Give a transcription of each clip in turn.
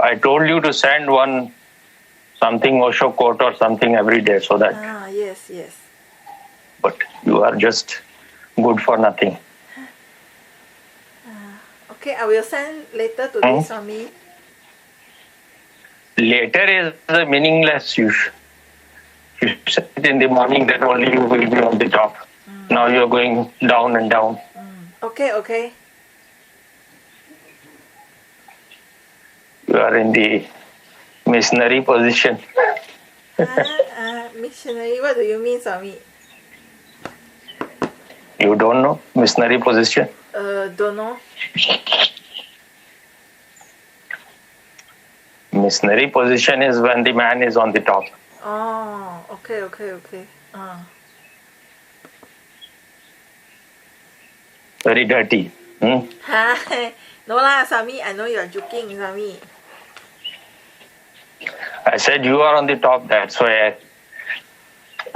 I told you to send something Osho quote or something every day so that. Yes. But you are just good for nothing. Okay, I will send later today, Swami. Later is meaningless. You said in the morning that only you will be on the top. Now you are going down and down. Okay. You are in the missionary position. Missionary, what do you mean, Swami? You don't know missionary position? Don't know. Missionary position is when the man is on the top. Oh, okay. Very dirty. No lah, Swami, I know you are joking, Swami. I said you are on the top, that's why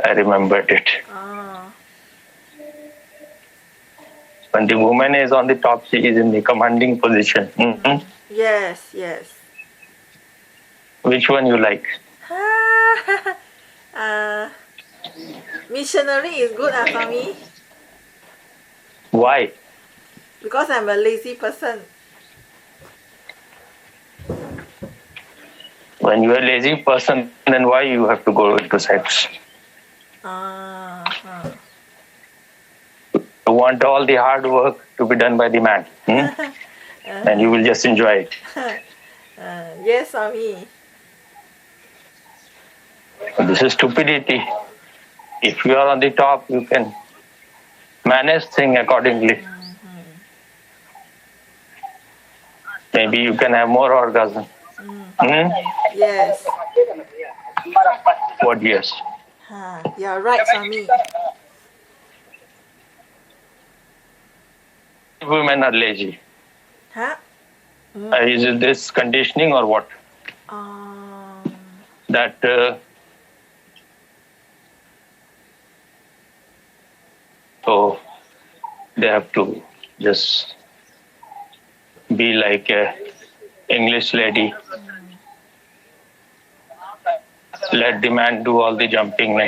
I remembered it. When the woman is on the top, she is in the commanding position. Yes. Which one you like? Missionary is good, Swami. Why? Because I'm a lazy person. When you are a lazy person, then why you have to go into sex? You want all the hard work to be done by the man. And you will just enjoy it. Yes, Swami. This is stupidity. If you are on the top, you can manage things accordingly. Maybe you can have more orgasm. Yes. What yes? You're right, Swami. Women are lazy. Is it this conditioning or what? That so they have to just be like a English lady. Let the man do all the jumping,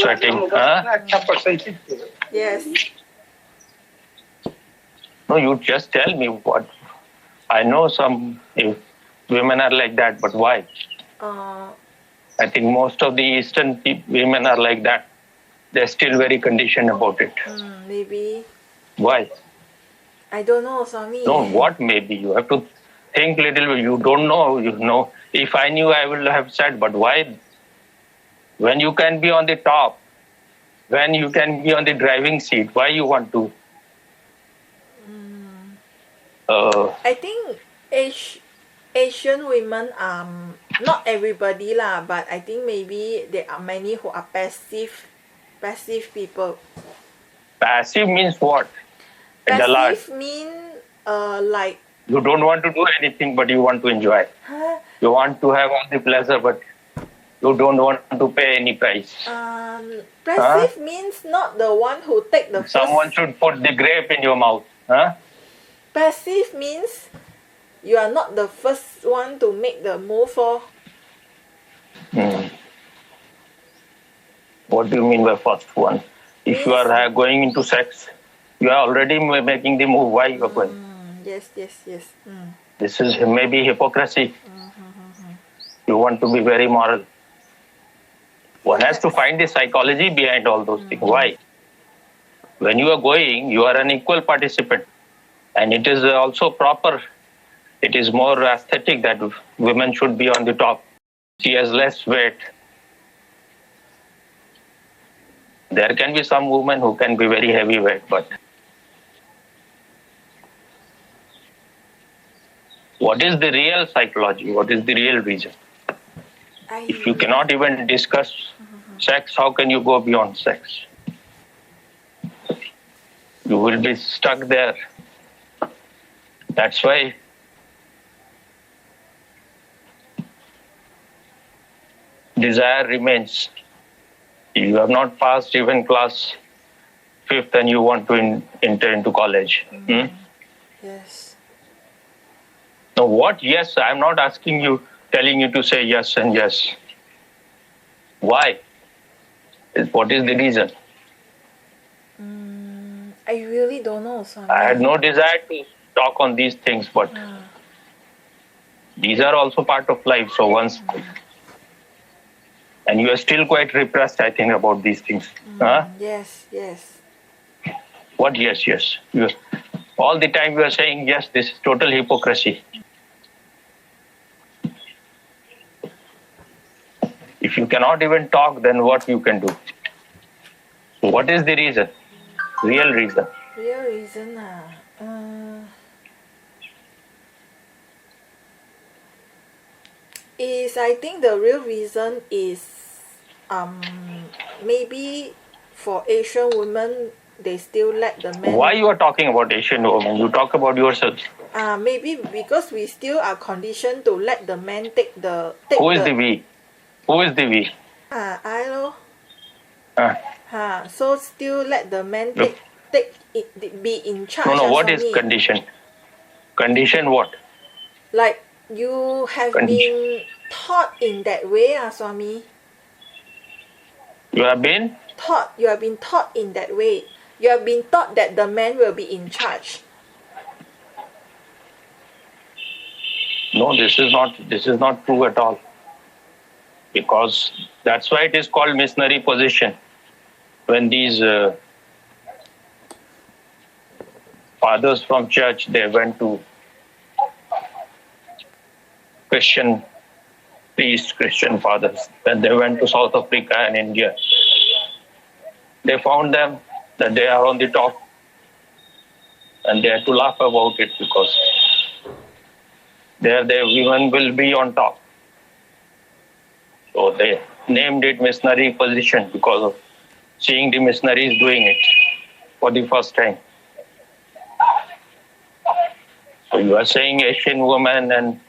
sweating. Yes. No, you just tell me what. I know some women are like that, but why? I think most of the Eastern women are like that. They're still very conditioned about it. Maybe. Why? I don't know, Swami. No, what maybe? You have to think little bit. You don't know, you know. If I knew, I would have said, but why? When you can be on the top, when you can be on the driving seat, why you want to? I think Asian women, not everybody lah, but I think maybe there are many who are passive people. Passive means what? Passive mean like you don't want to do anything, but you want to enjoy. You want to have all the pleasure, but you don't want to pay any price. Passive means not the one who take the. Someone should put the grape in your mouth. Passive means you are not the first one to make the move. What do you mean by first one? If you are going into sex, you are already making the move. Why you are going? Yes. This is maybe hypocrisy. You want to be very moral. One has to find the psychology behind all those things. Why? When you are going, you are an equal participant. And it is also proper. It is more aesthetic that women should be on the top. She has less weight. There can be some women who can be very heavyweight, but what is the real psychology? What is the real reason? If you cannot even discuss sex, how can you go beyond sex? You will be stuck there. That's why desire remains. You have not passed even class 5th and you want to enter into college. Yes. No, what? Yes, I'm not asking you, telling you to say yes and yes. Why? What is the reason? I really don't know, Swami. I had no desire to talk on these things, but these are also part of life. So once, and you are still quite repressed, I think, about these things. Huh? Yes, yes. What? Yes, yes. All the time you are saying yes. This is total hypocrisy. If you cannot even talk, then what you can do? What is the reason? Real reason. Real reason, is I think the real reason is maybe for Asian women they still let the men. Why you are talking about Asian women? You talk about yourself. Maybe because we still are conditioned to let the men take the. Who is the we? Who is the we? I know. So still let the men be in charge. No. What is condition? Condition what? Like you have been taught in that way, Swami. You have been taught. You have been taught in that way. You have been taught that the man will be in charge. No, this is not true at all. Because that's why it is called missionary position. When these fathers from church, they went to Christian priests, Christian fathers, when they went to South Africa and India, they found them that they are on the top, and they had to laugh about it because there the women will be on top. So they named it missionary position because of seeing the missionaries doing it for the first time. So you are saying Asian women and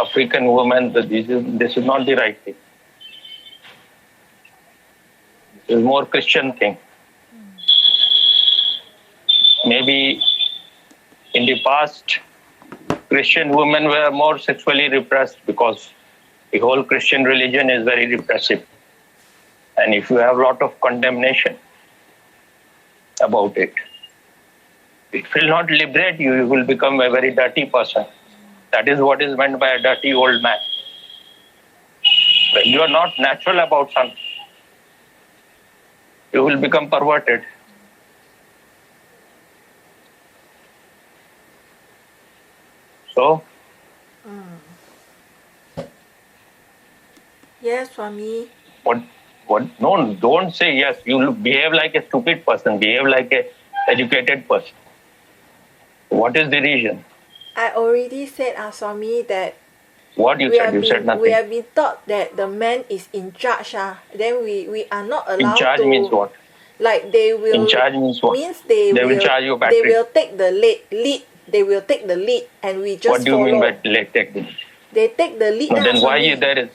African women, that this is not the right thing. This is more Christian thing. Maybe in the past, Christian women were more sexually repressed because the whole Christian religion is very repressive. And if you have a lot of condemnation about it, it will not liberate you. You will become a very dirty person. That is what is meant by a dirty old man. When you are not natural about something, you will become perverted. So? Yes, Swami. What? No, don't say yes. You behave like a stupid person. Behave like a educated person. What is the reason? I already said, Swami, that what you said? You said nothing. We have been taught that the man is in charge. Then we are not allowed to. In charge means what? Like they will. In charge means what? Means they will charge you battery. They will take the lead. They will take the lead, and we just follow. What do you mean by take the lead? They take the lead. No, then why there is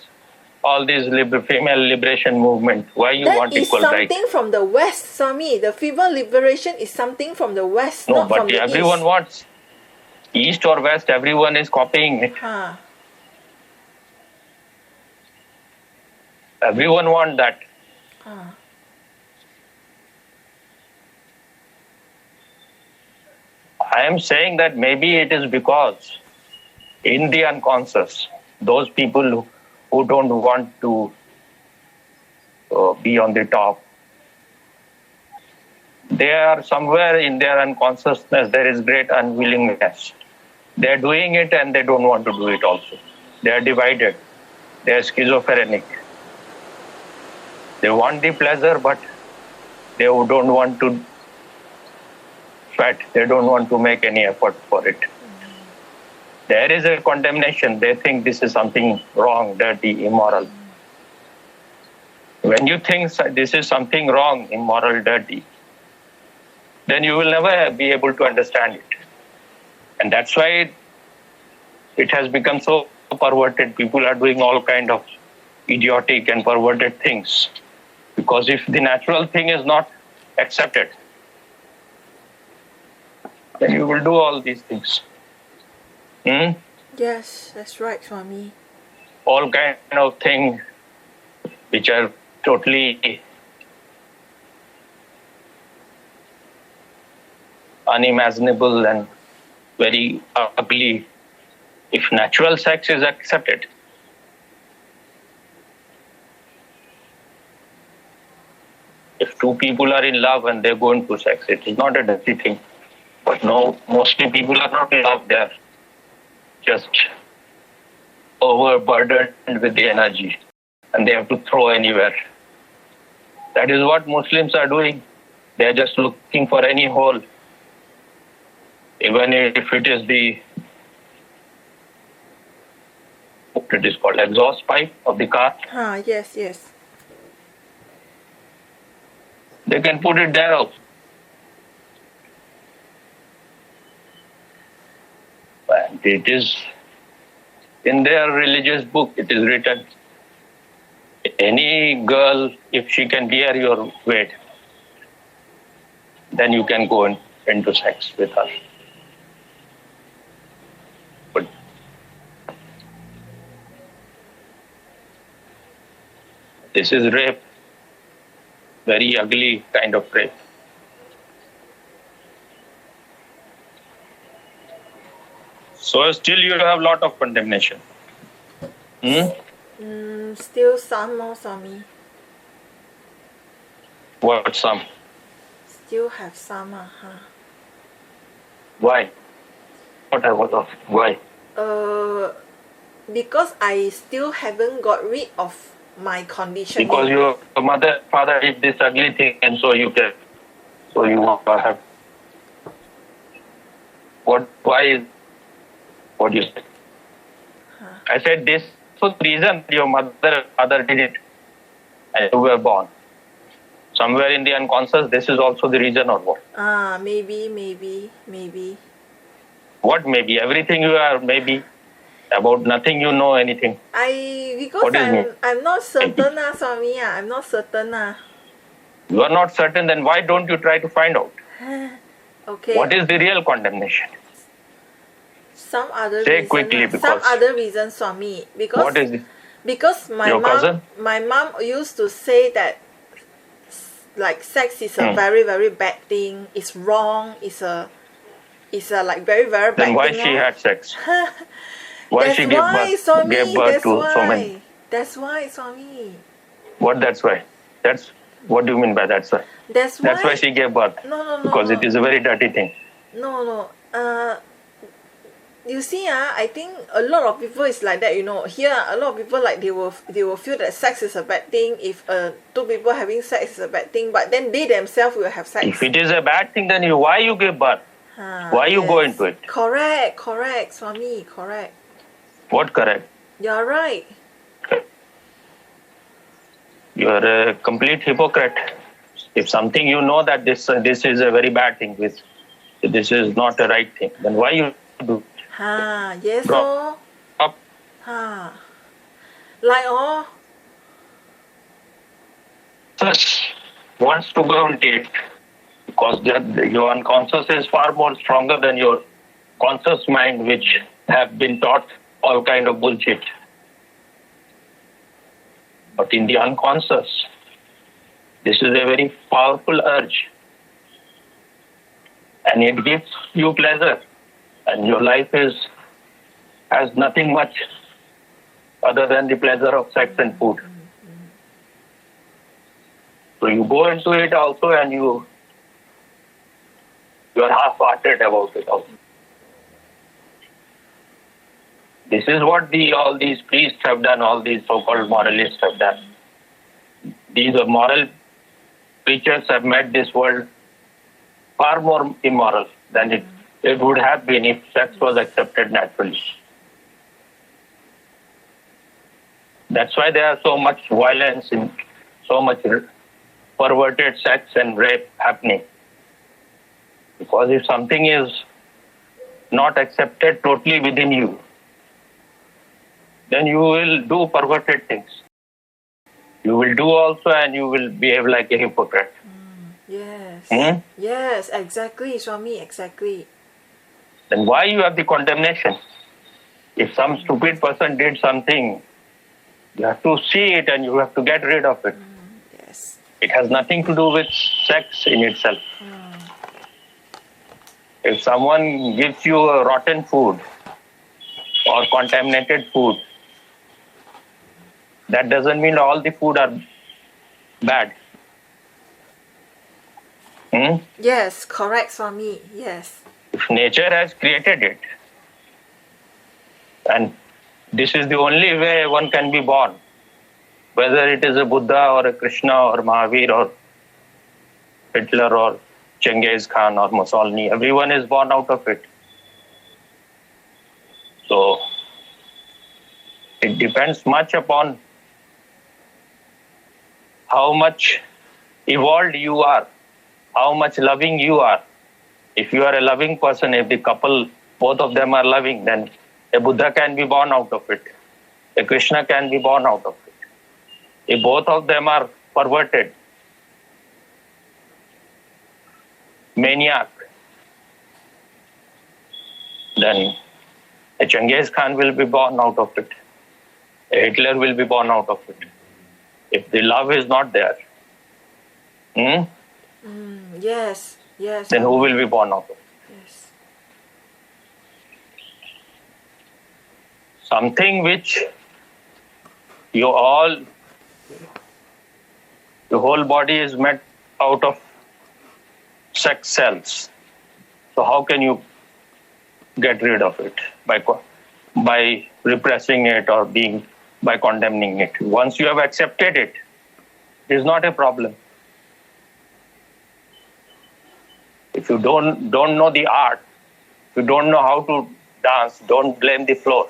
all this female liberation movement? Why you want equal rights? That is something from the West, Swami. The female liberation is something from the West, not from the East. No, but everyone wants. East or West, everyone is copying it. Everyone wants that. I am saying that maybe it is because in the unconscious, those people who don't want to be on the top, they are somewhere in their unconsciousness, there is great unwillingness. They are doing it and they don't want to do it also. They are divided. They are schizophrenic. They want the pleasure, but they don't want to sweat. They don't want to make any effort for it. There is a condemnation. They think this is something wrong, dirty, immoral. When you think this is something wrong, immoral, dirty, then you will never be able to understand it. And that's why it has become so perverted. People are doing all kind of idiotic and perverted things. Because if the natural thing is not accepted, then you will do all these things. Yes, that's right, Swami. All kind of things which are totally unimaginable and very ugly if natural sex is accepted. If two people are in love and they go into sex, it is not a dirty thing. But no, mostly people are not in love, they are just overburdened with the energy and they have to throw anywhere. That is what Muslims are doing. They are just looking for any hole. Even if it is it is called exhaust pipe of the car. Yes, yes. They can put it there also. And it is in their religious book, it is written, any girl, if she can bear your weight, then you can go into sex with her. But this is rape, very ugly kind of rape. So still you have a lot of condemnation. Still some more, Swami. What some? Still have some, Why? What I was of? Why? Because I still haven't got rid of my conditioning. Because your father did this ugly thing, and so you can, so you have. What you say? I said this was the reason your father did it, and you were born. Somewhere in the unconscious, this is also the reason, or what? Maybe. What maybe? Everything you are maybe. About nothing you know anything. Because I'm not certain, Swami. I'm not certain. You are not certain, then why don't you try to find out? Okay. What is the real condemnation? Some other Say reason. quickly, because some other reason, Swami. Because what is it? Because Your cousin? my mom used to say that like sex is a very, very bad thing. It's wrong. It's a like very, very bad thing. Then why she had sex? Why she gave birth to so many? That's why, Swami. What that's why? What do you mean by that's why? That's why she gave birth. No. Because it is a very dirty thing. No. You see, I think a lot of people is like that. Here a lot of people like they will feel that sex is a bad thing. If two people having sex is a bad thing, but then they themselves will have sex. If it is a bad thing, then why you give birth? Why you go into it? Correct, Swami, correct. What correct? You're right. You are a complete hypocrite. If something you know that this is a very bad thing, this is not a right thing, then why you do? Yes, Drop. Up. Like all. Just wants to go into it because your unconscious is far more stronger than your conscious mind, which have been taught all kind of bullshit. But in the unconscious, this is a very powerful urge, and it gives you pleasure, and your life has nothing much other than the pleasure of sex and food. So you go into it also, and you are half-hearted about it also. This is what all these priests have done, all these so-called moralists have done. These moral preachers have made this world far more immoral than it would have been if sex was accepted naturally. That's why there are so much violence and so much perverted sex and rape happening. Because if something is not accepted totally within you, then you will do perverted things. You will do also, and you will behave like a hypocrite. Yes. Yes, exactly, Swami, exactly. Then why you have the condemnation? If some stupid person did something, you have to see it and you have to get rid of it. Yes. It has nothing to do with sex in itself. If someone gives you a rotten food or contaminated food, that doesn't mean all the food are bad. Yes, correct, Swami. Yes. If nature has created it, and this is the only way one can be born, whether it is a Buddha or a Krishna or Mahavir or Hitler or Genghis Khan or Mussolini, everyone is born out of it. So it depends much upon how much evolved you are, how much loving you are. If you are a loving person, if the couple, both of them are loving, then a Buddha can be born out of it. A Krishna can be born out of it. If both of them are perverted, maniac, then a Genghis Khan will be born out of it. A Hitler will be born out of it. If the love is not there, Yes. Yes. then who will be born out of it? Yes. Something which your whole body is made out of sex cells. So how can you get rid of it? By repressing it or by condemning it. Once you have accepted it, it is not a problem. If you don't know the art, if you don't know how to dance, don't blame the floor.